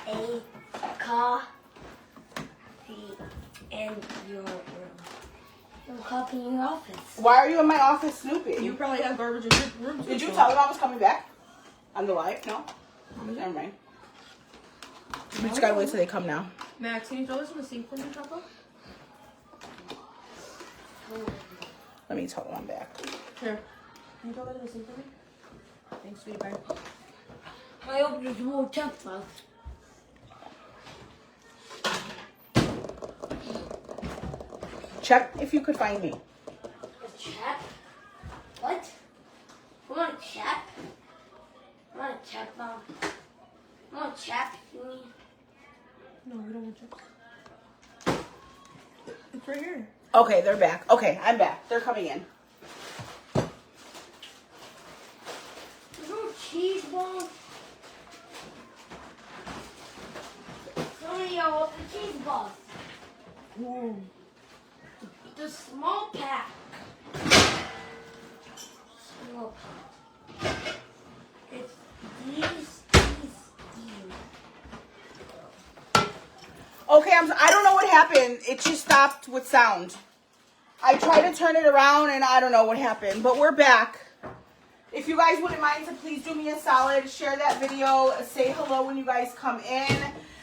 a coffee in your room. No coffee in your office. Why are you in my office snooping? You probably have garbage in your room too. Did you tell them I was coming back? On the live? No? Never mind. We just gotta wait till they come now. Max, can you throw this in the sink for me, Choco? Let me tell them I'm back. Here. Can you throw that in the sink for me? Thanks, sweetie pie. I opened the small checkbox. Check if you could find me. A check? What? You want a check? You want a check, Mom? You want a check? You mean? No, we don't want to. It's right here. Okay, they're back. Okay, I'm back. They're coming in. There's no cheese balls. Somebody want the cheese balls. Ooh. The small pack. Small pack. It's these. Okay, I don't know what happened. It just stopped with sound. I tried to turn it around and I don't know what happened. But we're back. If you guys wouldn't mind to please do me a solid. Share that video. Say hello when you guys come in.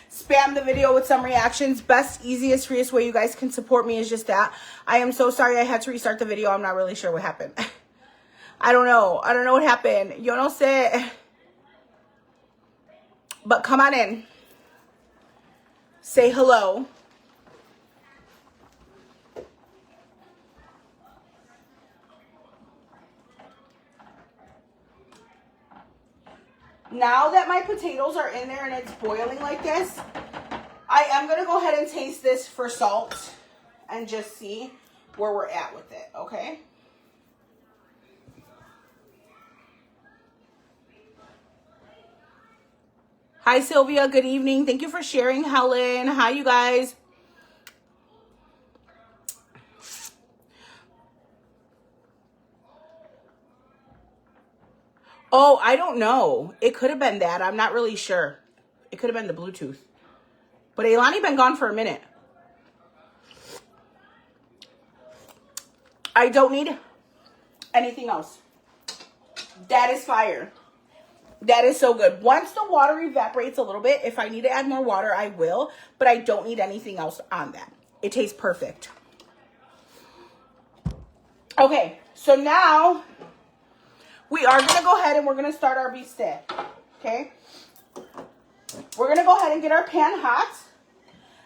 Spam the video with some reactions. Best, easiest, freest way you guys can support me is just that. I am so sorry I had to restart the video. I'm not really sure what happened. I don't know. I don't know what happened. Yo no sé. But come on in. Say hello. Now that my potatoes are in there and it's boiling like this, I am going to go ahead and taste this for salt and just see where we're at with it, okay? Hi, Sylvia. Good evening. Thank you for sharing, Helen. Hi, you guys. Oh, I don't know. It could have been that. I'm not really sure. It could have been the Bluetooth. But Ailani been gone for a minute. I don't need anything else. That is fire. That is so good. Once the water evaporates a little bit, if I need to add more water, I will. But I don't need anything else on that. It tastes perfect. Okay, so now we are going to go ahead and we're going to start our bistec. Okay? We're going to go ahead and get our pan hot.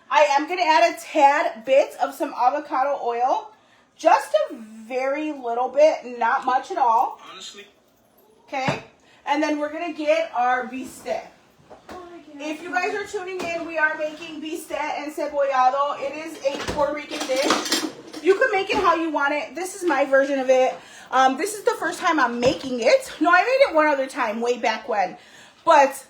I am going to add a tad bit of some avocado oil. Just a very little bit, not much at all. Honestly. Okay? And then we're going to get our bistec. If you guys are tuning in, we are making bistec encebollado. It is a Puerto Rican dish. You can make it how you want it. This is my version of it. This is the first time I'm making it. No, I made it one other time, way back when. But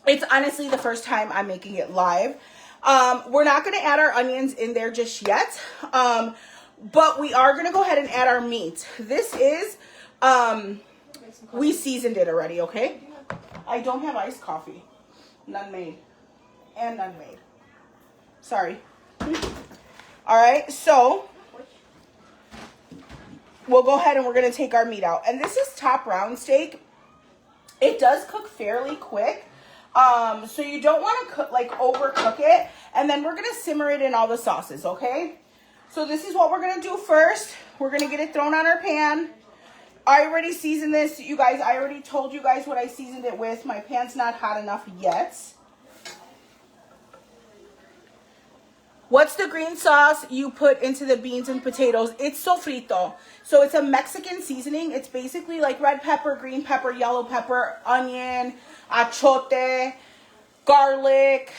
it's honestly the first time I'm making it live. We're not going to add our onions in there just yet. But we are going to go ahead and add our meat. This is, we seasoned it already, okay? I don't have iced coffee. None made. And none made. Sorry. All right, so we'll go ahead and we're going to take our meat out. And this is top round steak. It does cook fairly quick. So you don't want to cook, like overcook it. And then we're going to simmer it in all the sauces, okay? So this is what we're going to do first. We're going to get it thrown on our pan. I already seasoned this. You guys, I already told you guys what I seasoned it with. My pan's not hot enough yet. What's the green sauce you put into the beans and potatoes? It's sofrito. So it's a Mexican seasoning. It's basically like red pepper, green pepper, yellow pepper, onion, achote, garlic,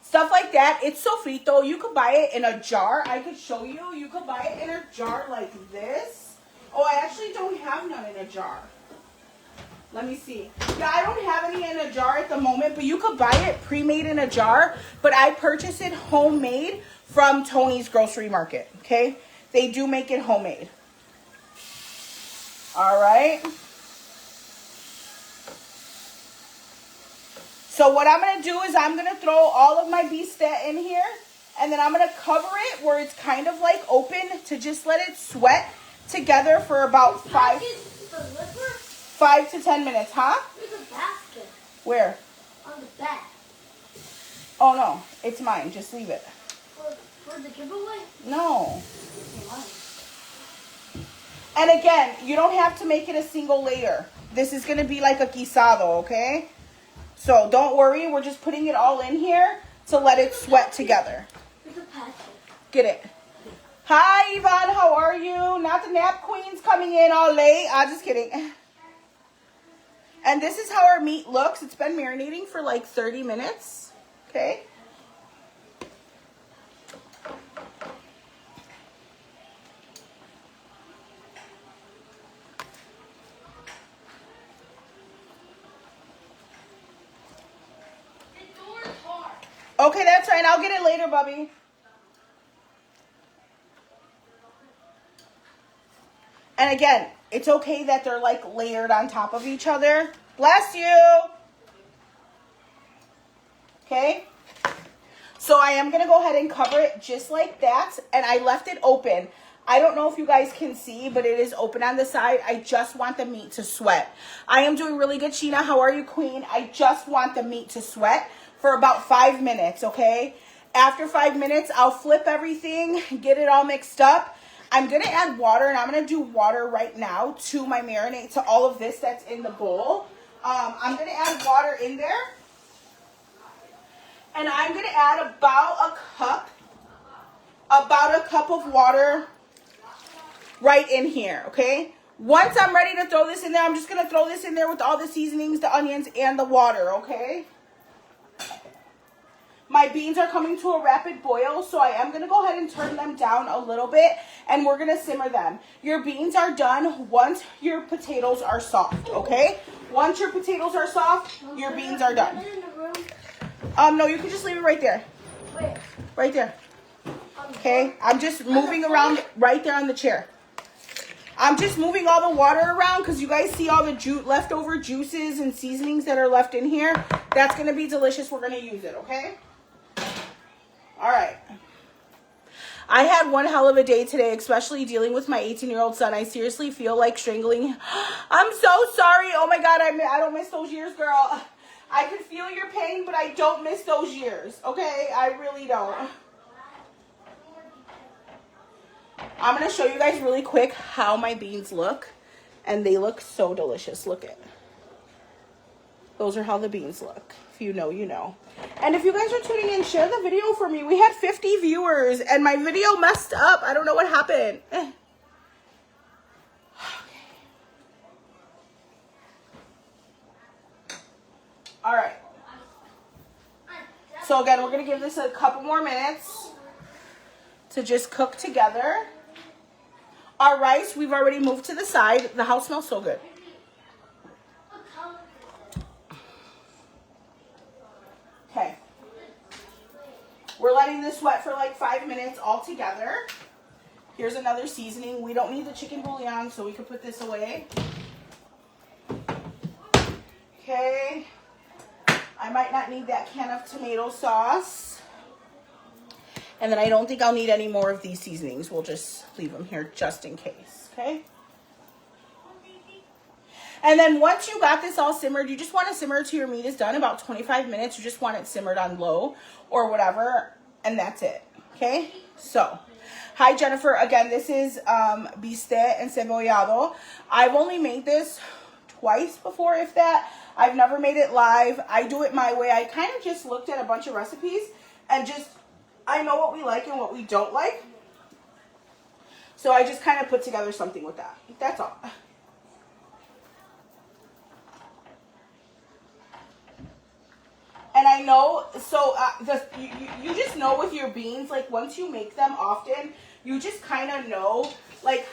stuff like that. It's sofrito. You could buy it in a jar. I could show you. You could buy it in a jar like this. Oh, I actually don't have none in a jar. Let me see. Yeah, I don't have any in a jar at the moment, but you could buy it pre-made in a jar. But I purchased it homemade from Tony's Grocery Market, okay? They do make it homemade. All right. So what I'm going to do is I'm going to throw all of my bistet in here. And then I'm going to cover it where it's kind of like open to just let it sweat together for about 5 to 10 minutes, huh? There's a basket Where? on the back. Oh, no. It's mine. Just leave it. For the giveaway? No. And again, you don't have to make it a single layer. This is going to be like a guisado, okay? So don't worry. We're just putting it all in here to let it sweat together. There's a packet. Get it. Hi, Yvonne. How are you? Not the nap queens coming in all late. I'm just kidding. And this is how our meat looks. It's been marinating for like 30 minutes. Okay. Okay, that's right. I'll get it later, Bubby. And again, it's okay that they're like layered on top of each other. Bless you. Okay. So I am going to go ahead and cover it just like that. And I left it open. I don't know if you guys can see, but it is open on the side. I just want the meat to sweat. I am doing really good, Sheena. How are you, Queen? I just want the meat to sweat for about 5 minutes, okay? After 5 minutes, I'll flip everything, get it all mixed up. I'm going to add water, and I'm going to do water right now to my marinade, to all of this that's in the bowl. I'm going to add water in there. And I'm going to add about a cup of water right in here, okay? Once I'm ready to throw this in there, I'm just going to throw this in there with all the seasonings, the onions, and the water, okay? My beans are coming to a rapid boil, so I am going to go ahead and turn them down a little bit, and we're going to simmer them. Your beans are done once your potatoes are soft, okay? Once your potatoes are soft, your beans are done. No, you can just leave it right there. Where? Right there. Okay? I'm just moving around right there on the chair. I'm just moving all the water around because you guys see all the leftover juices and seasonings that are left in here. That's going to be delicious. We're going to use it, okay? All right. I had one hell of a day today, especially dealing with my 18-year-old son. I seriously feel like strangling. I'm so sorry. Oh, my God. I don't miss those years, girl. I can feel your pain, but I don't miss those years, okay? I really don't. I'm going to show you guys really quick how my beans look. And they look so delicious. Look at. Those are how the beans look. If you know, you know. And if you guys are tuning in, share the video for me. We had 50 viewers and my video messed up. I don't know what happened. All right. So again, we're going to give this a couple more minutes to just cook together. Our rice, we've already moved to the side. The house smells so good. Okay. We're letting this sweat for like 5 minutes all together. Here's another seasoning. We don't need the chicken bouillon, so we can put this away. Okay. I might not need that can of tomato sauce. And then I don't think I'll need any more of these seasonings. We'll just leave them here just in case, okay? And then once you got this all simmered, you just want to simmer till your meat is done, about 25 minutes. You just want it simmered on low or whatever, and that's it, okay? So, hi Jennifer. Again, this is bistet encebollado. I've only made this twice before, if that. I've never made it live. I do it my way. I kind of just looked at a bunch of recipes and I know what we like and what we don't like. So I just kind of put together something with that. That's all. And I know, so you just know with your beans, like once you make them often, you just kind of know like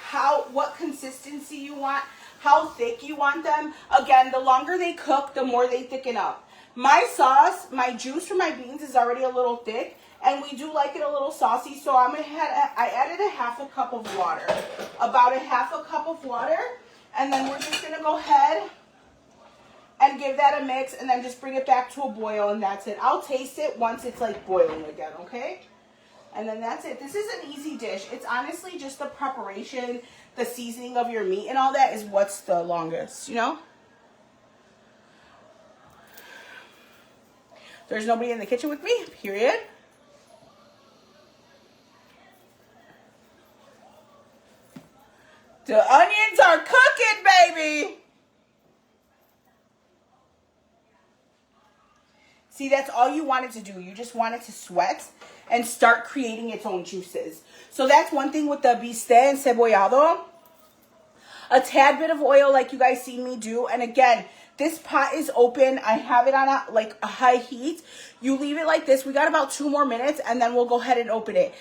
what consistency you want, how thick you want them. Again, the longer they cook, the more they thicken up. My sauce, my juice for my beans is already a little thick, and we do like it a little saucy, so I added a half a cup of water, about a half a cup of water, and then we're just gonna go ahead and give that a mix, and then just bring it back to a boil, and that's it. I'll taste it once it's like boiling again, okay? And then that's it. This is an easy dish. It's honestly just the preparation, the seasoning of your meat and all that is what's the longest, you know? There's nobody in the kitchen with me, period. The onions are cooking, baby. See, that's all you wanted to do. You just wanted to sweat and start creating its own juices. So that's one thing with the bistec encebollado. A tad bit of oil like you guys see me do. And again, this pot is open. I have it on a high heat. You leave it like this. We got about 2 more minutes and then we'll go ahead and open it.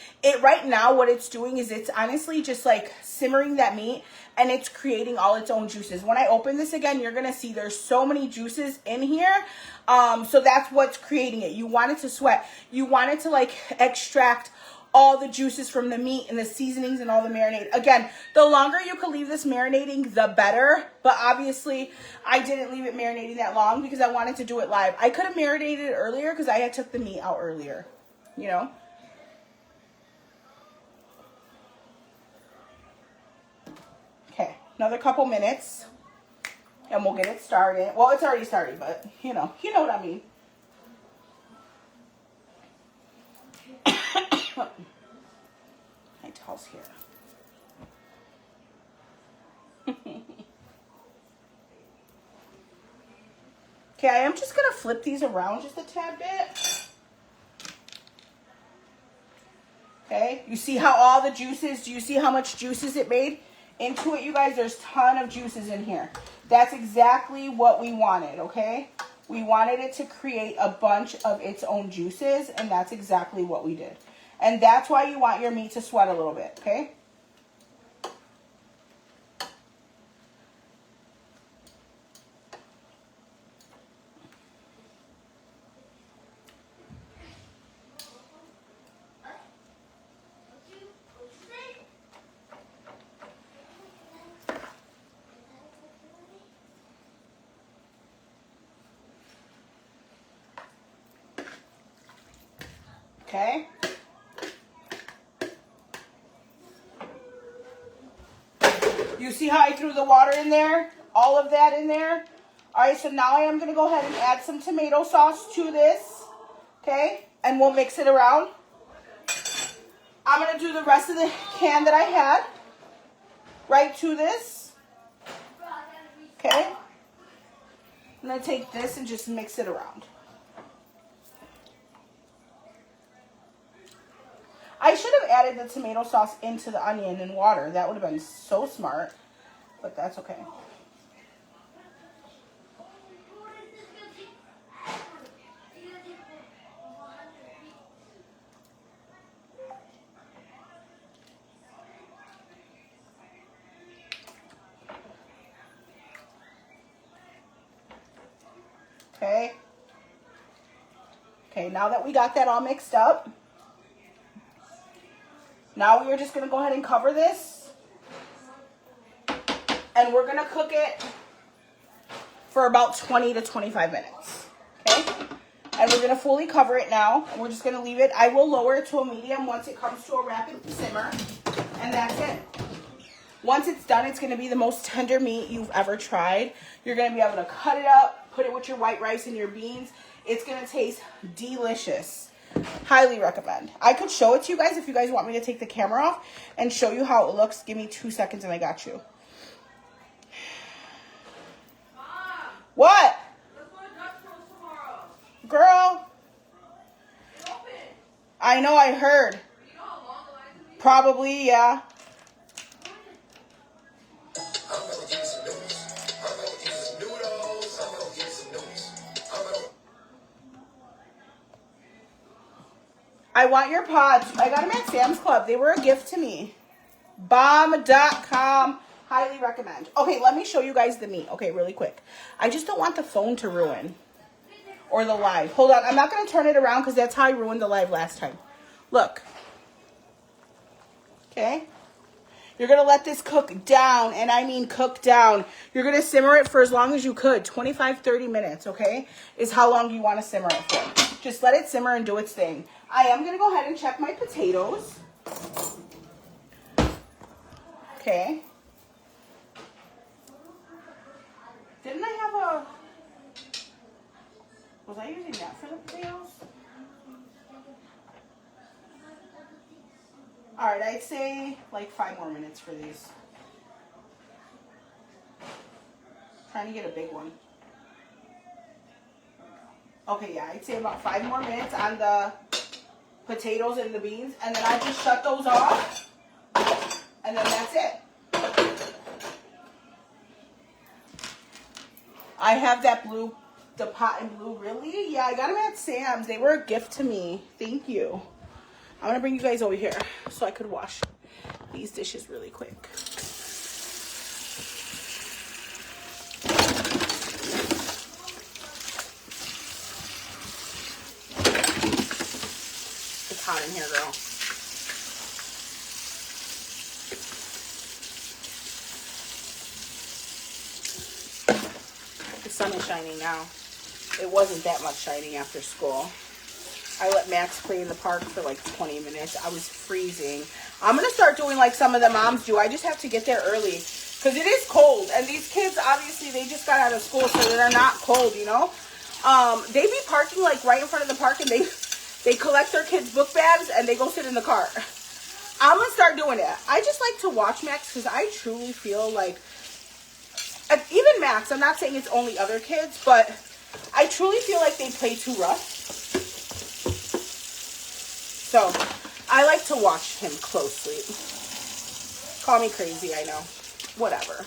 Right now, what it's doing is it's honestly just like simmering that meat and it's creating all its own juices. When I open this again, you're going to see there's so many juices in here. So that's what's creating it. You want it to sweat. You want it to like extract all the juices from the meat and the seasonings and all the marinade. Again, the longer you can leave this marinating, the better. But obviously, I didn't leave it marinating that long because I wanted to do it live. I could have marinated it earlier because I had took the meat out earlier, you know. Okay, another couple minutes and we'll get it started. Well, it's already started, but you know what I mean. My towel's here. Okay, I am just going to flip these around just a tad bit. Okay, you see how all the juices, do you see how much juices it made into it, you guys? There's a ton of juices in here. That's exactly what we wanted, okay? We wanted it to create a bunch of its own juices, and that's exactly what we did. And that's why you want your meat to sweat a little bit, okay? Okay. You see how I threw the water in there? All of that in there? All right, so now I am going to go ahead and add some tomato sauce to this. Okay? And we'll mix it around. I'm going to do the rest of the can that I had right to this. Okay? I'm going to take this and just mix it around. I should have added the tomato sauce into the onion and water. That would have been so smart, but that's okay. Okay. Okay, now that we got that all mixed up, now we are just going to go ahead and cover this. And we're going to cook it for about 20 to 25 minutes. Okay? And we're going to fully cover it now. And we're just going to leave it. I will lower it to a medium once it comes to a rapid simmer. And that's it. Once it's done, it's going to be the most tender meat you've ever tried. You're going to be able to cut it up, put it with your white rice and your beans. It's going to taste delicious. Highly recommend. I could show it to you guys if you guys want me to take the camera off and show you how it looks. Give me 2 seconds and I got you. Mom, what? let's go to Dutch Bros tomorrow. Girl. It's open. I know, I heard. You know how long the line could be? Probably, yeah. I want your pods. I got them at Sam's Club. They were a gift to me. Bomb.com. Highly recommend. Okay, let me show you guys the meat. Okay, really quick. I just don't want the phone to ruin. Or the live. Hold on. I'm not going to turn it around because that's how I ruined the live last time. Look. Okay. You're going to let this cook down, and I mean cook down. You're going to simmer it for as long as you could. 25, 30 minutes, okay, is how long you want to simmer it for. Just let it simmer and do its thing. I am going to go ahead and check my potatoes. Okay. Didn't I have a... Was I using that for the potatoes? Alright, I'd say like 5 more minutes for these. Trying to get a big one. Okay, yeah, I'd say about 5 more minutes on the potatoes and the beans. And then I just shut those off. And then that's it. I have that blue, the pot and blue, really? Yeah, I got them at Sam's. They were a gift to me. Thank you. I'm going to bring you guys over here so I could wash these dishes really quick. It's hot in here, girl. The sun is shining now. It wasn't that much shining after school. I let Max play in the park for like 20 minutes. I was freezing. I'm going to start doing like some of the moms do. I just have to get there early because it is cold. And these kids, obviously, they just got out of school, so they're not cold, you know. They be parking like right in front of the park, and they collect their kids' book bags and they go sit in the car. I'm going to start doing that. I just like to watch Max because I truly feel like, even Max, I'm not saying it's only other kids, but I truly feel like they play too rough. So, I like to watch him closely. Call me crazy, I know. Whatever.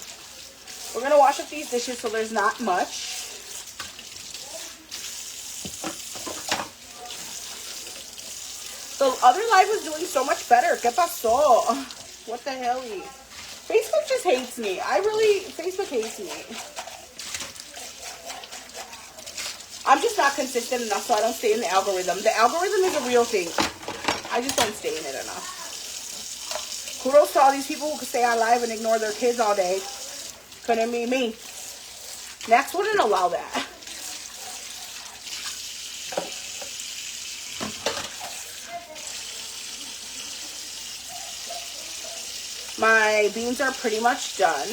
We're going to wash up these dishes so there's not much. The other live was doing so much better. ¿Qué pasó? What the hell? Facebook just hates me. Facebook hates me. I'm just not consistent enough, so I don't stay in the algorithm. The algorithm is a real thing. I just don't stay in it enough. Kudos to all these people who can stay on live and ignore their kids all day. Couldn't be me. Max wouldn't allow that. My beans are pretty much done.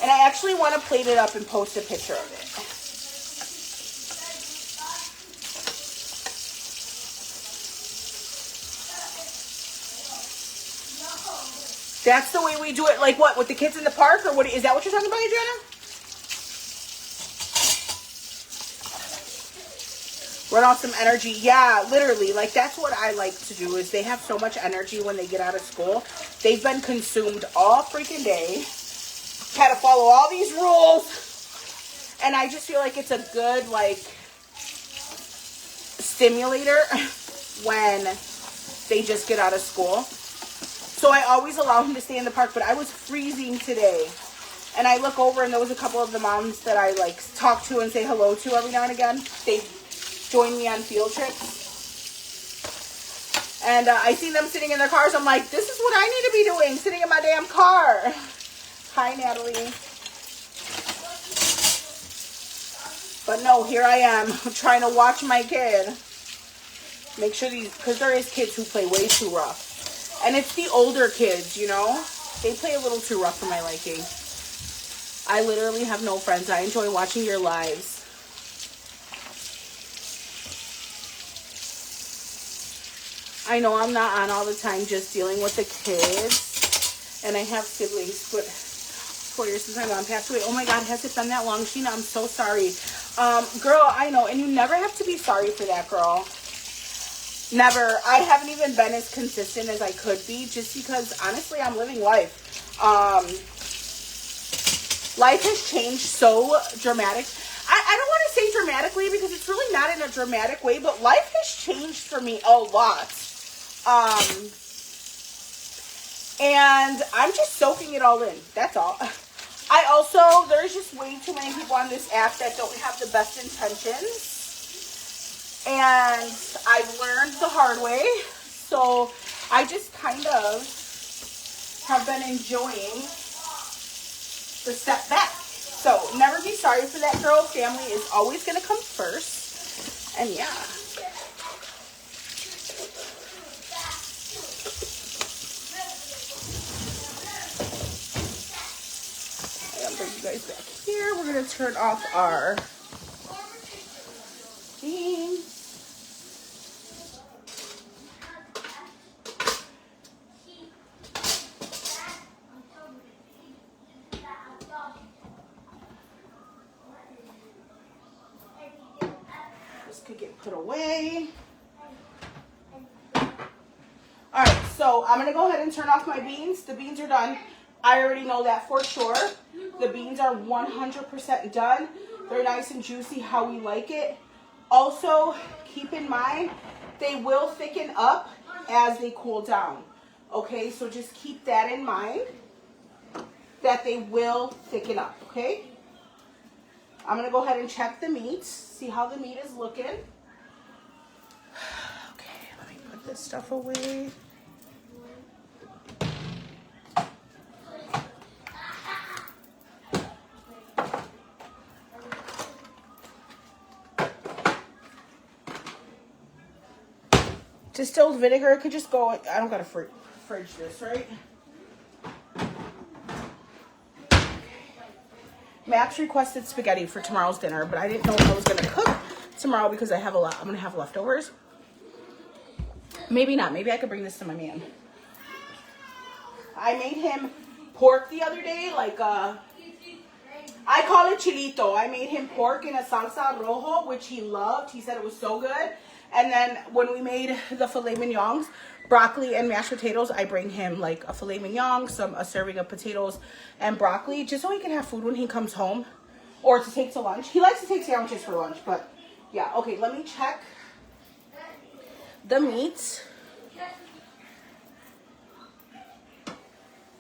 And I actually want to plate it up and post a picture of it. That's the way we do it. Like what? With the kids in the park? Or what? Is that what you're talking about, Adriana? Run off some energy. Yeah, literally. Like, that's what I like to do, is they have so much energy when they get out of school. They've been consumed all freaking day. Had to follow all these rules. And I just feel like it's a good, like, stimulator when they just get out of school. So I always allow him to stay in the park, but I was freezing today. And I look over, and there was a couple of the moms that I, like, talk to and say hello to every now and again. They join me on field trips. And I see them sitting in their cars. I'm like, this is what I need to be doing, sitting in my damn car. Hi, Natalie. But no, here I am trying to watch my kid. Make sure these, because there is kids who play way too rough. And it's the older kids, you know. They play a little too rough for my liking. I literally have no friends. I enjoy watching your lives. I know I'm not on all the time, just dealing with the kids. And I have siblings, but 4 years since my mom passed away. Oh my God, has it been that long, Sheena? I'm so sorry. Girl, I know. And you never have to be sorry for that, girl. Never. I haven't even been as consistent as I could be, just because, honestly, I'm living life. Life has changed so dramatic. I don't want to say dramatically, because it's really not in a dramatic way, but life has changed for me a lot. And I'm just soaking it all in. That's all. I also, there's just way too many people on this app that don't have the best intentions. And I've learned the hard way. So I just kind of have been enjoying the step back. So never be sorry for that, girl. Family is always going to come first. And yeah. I'm going to bring you guys back here. We're going to turn off our beans. Could get put away. All right, so I'm gonna go ahead and turn off my beans. The beans are done. I already know that for sure. The beans are 100% done. They're nice and juicy how we like it. Also, keep in mind, they will thicken up as they cool down. Okay, so just keep that in mind, that they will thicken up, okay? I'm going to go ahead and check the meat, see how the meat is looking. Okay, let me put this stuff away. Distilled vinegar could just go, I don't got to fridge this, right? Max requested spaghetti for tomorrow's dinner, but I didn't know if I was going to cook tomorrow because I have a lot. I'm going to have leftovers. Maybe not. Maybe I could bring this to my man. I made him pork the other day, like I call it chilito. I made him pork in a salsa rojo, which he loved. He said it was so good. And then when we made the filet mignons, broccoli and mashed potatoes, I bring him like a filet mignon, a serving of potatoes and broccoli, just so he can have food when he comes home or to take to lunch. He likes to take sandwiches for lunch, but yeah. Okay, let me check the meat.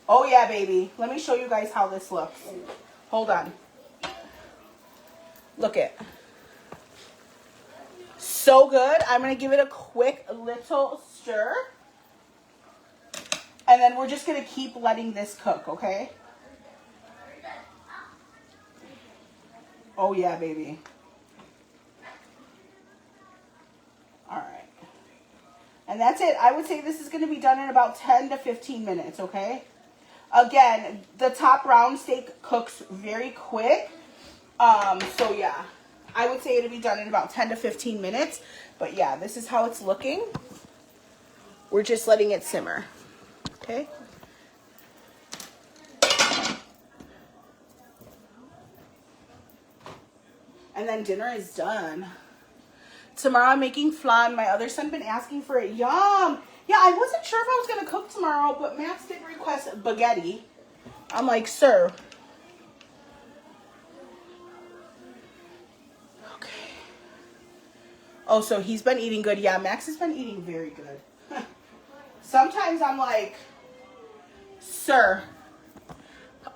Oh yeah, baby. Let me show you guys how this looks. Hold on. Look it. So good. I'm going to give it a quick little stir. And then we're just going to keep letting this cook, okay? Oh, yeah, baby. All right. And that's it. I would say this is going to be done in about 10 to 15 minutes, okay? Again, the top round steak cooks very quick. So, yeah. I would say it'll be done in about 10 to 15 minutes. But, yeah, this is how it's looking. We're just letting it simmer. Okay. And then dinner is done. Tomorrow I'm making flan. My other son been asking for it. Yum. Yeah, I wasn't sure if I was going to cook tomorrow, but Max did request spaghetti. I'm like, sir. Okay. Oh, so he's been eating good. Yeah, Max has been eating very good. Sometimes I'm like, sir,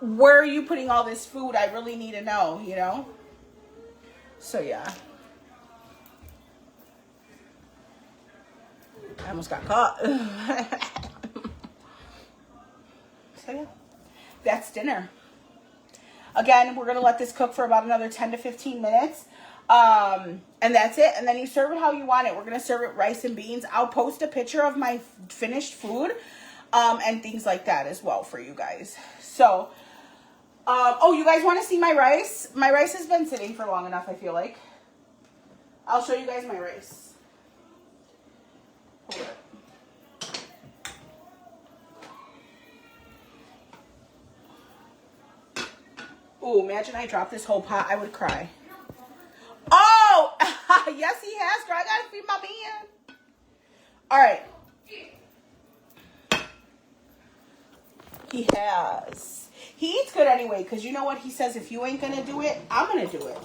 where are you putting all this food? I really need to know, you know? So, yeah. I almost got caught. So, yeah. That's dinner. Again, we're going to let this cook for about another 10 to 15 minutes. And that's it. And then you serve it how you want it. We're going to serve it rice and beans. I'll post a picture of my finished food. And things like that as well for you guys. So, oh, you guys want to see my rice? My rice has been sitting for long enough, I feel like. I'll show you guys my rice. Hold it. Ooh, imagine I dropped this whole pot. I would cry. Oh! Yes, he has, girl. I gotta feed my man. All right. He has. He eats good anyway, because you know what? He says, if you ain't going to do it, I'm going to do it.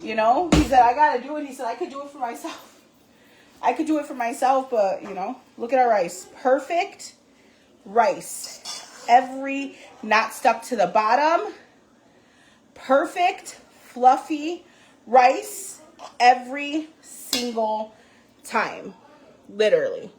You know? He said, I got to do it. He said, I could do it for myself. I could do it for myself, but, you know, look at our rice. Perfect rice. Every not stuck to the bottom. Perfect, fluffy rice every single time. Literally.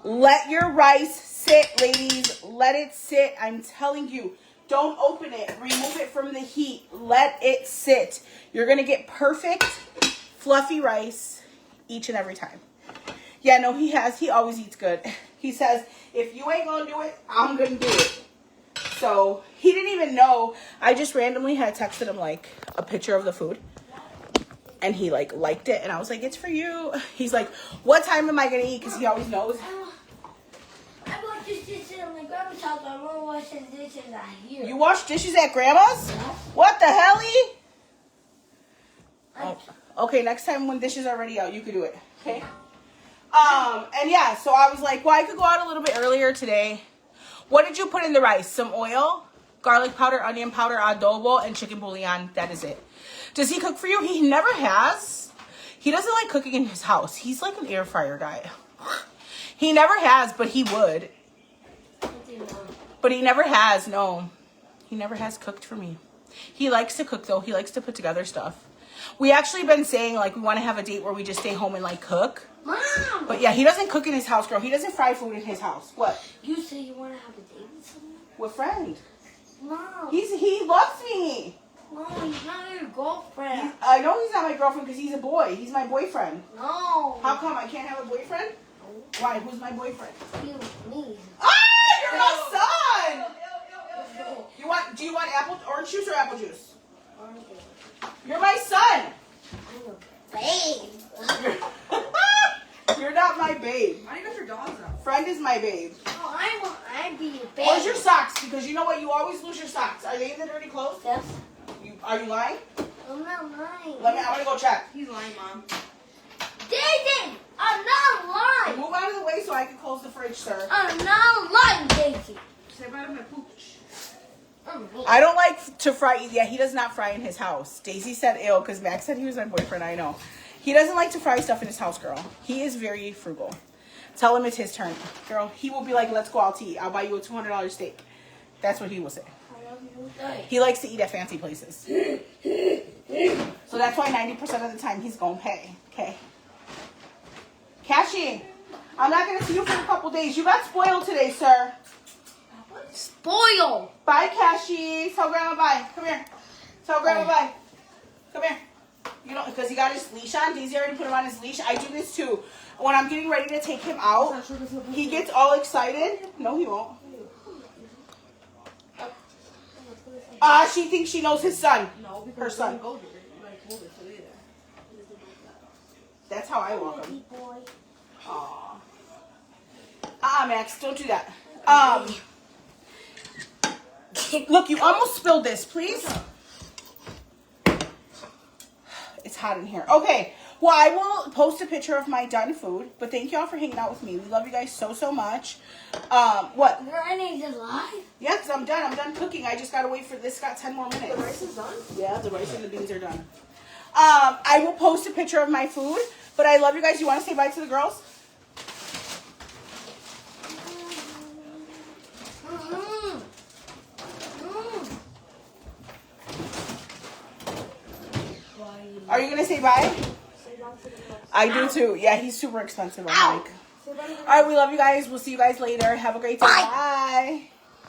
Let your rice sit, ladies. Let it sit. I'm telling you. Don't open it. Remove it from the heat. Let it sit. You're going to get perfect, fluffy rice each and every time. Yeah, no, he always eats good. He says, if you ain't going to do it, I'm going to do it. So he didn't even know. I just randomly had texted him like a picture of the food. And he like liked it. And I was like, it's for you. He's like, what time am I going to eat? Because he always knows. I washed dishes at my grandma's house. I'm going to wash the dishes out here. You wash dishes at grandma's? Yeah. What the helly? Oh, okay, next time when dishes are already out, you could do it. Okay? And yeah, so I was like, well, I could go out a little bit earlier today. What did you put in the rice? Some oil, garlic powder, onion powder, adobo, and chicken bouillon. That is it. Does he cook for you? He never has. He doesn't like cooking in his house. He's like an air fryer guy. He never has, but he would. But he never has, no. He never has cooked for me. He likes to cook, though. He likes to put together stuff. We actually been saying, like, we want to have a date where we just stay home and, like, cook. Mom! But, yeah, he doesn't cook in his house, girl. He doesn't fry food in his house. What? You say you want to have a date with someone? With friend. Mom. He loves me. No, he's not your girlfriend. I know he's not my girlfriend because he's a boy. He's my boyfriend. No. How come I can't have a boyfriend? Why? Who's my boyfriend? You, me. Ah, you're my son! Do you want orange juice or apple juice? You're my son. Babe. You're not my babe. Why do you got your dogs out? Friend is my babe. Oh, I'd be your babe. Where's your socks? Because you know what? You always lose your socks. Are they in the dirty clothes? Yes. Are you lying? I'm not lying. I'm gonna go check. He's lying, Mom. Daisy, I'm not lying. Move out of the way so I can close the fridge, sir. I'm not lying, Daisy. Say bye to my pooch. I don't like to fry. Yeah, he does not fry in his house. Daisy said ill because Max said he was my boyfriend. I know. He doesn't like to fry stuff in his house, girl. He is very frugal. Tell him it's his turn. Girl, he will be like, let's go out to eat. I'll buy you a $200 steak. That's what he will say. He likes to eat at fancy places. So that's why 90% of the time he's going to pay. Okay. Cashy, I'm not going to see you for a couple days. You got spoiled today, sir. Spoil. Bye, Cashy. Tell Grandma bye. Come here. Tell Grandma bye. Come here. You know, because he got his leash on. Daisy already put him on his leash. I do this too. When I'm getting ready to take him out, he gets all excited. No, he won't. She thinks she knows his son. No, because Her son. Go here. You already told her to do that. That's how I walk him. Boy. Aw. Max, don't do that. Look, you almost spilled this, please. It's hot in here. Okay. Well, I will post a picture of my done food, but thank y'all for hanging out with me. We love you guys so, so much. What? Your ending's alive? Yeah, because I'm done. I'm done cooking. I just got to wait for this. Got 10 more minutes. The rice is done? Yeah, the rice and the beans are done. I will post a picture of my food, but I love you guys. You want to say bye to the girls? Are you going to say bye? I do too. Yeah, he's super expensive. I'm like. All right, we love you guys. We'll see you guys later. Have a great day. Bye. Bye.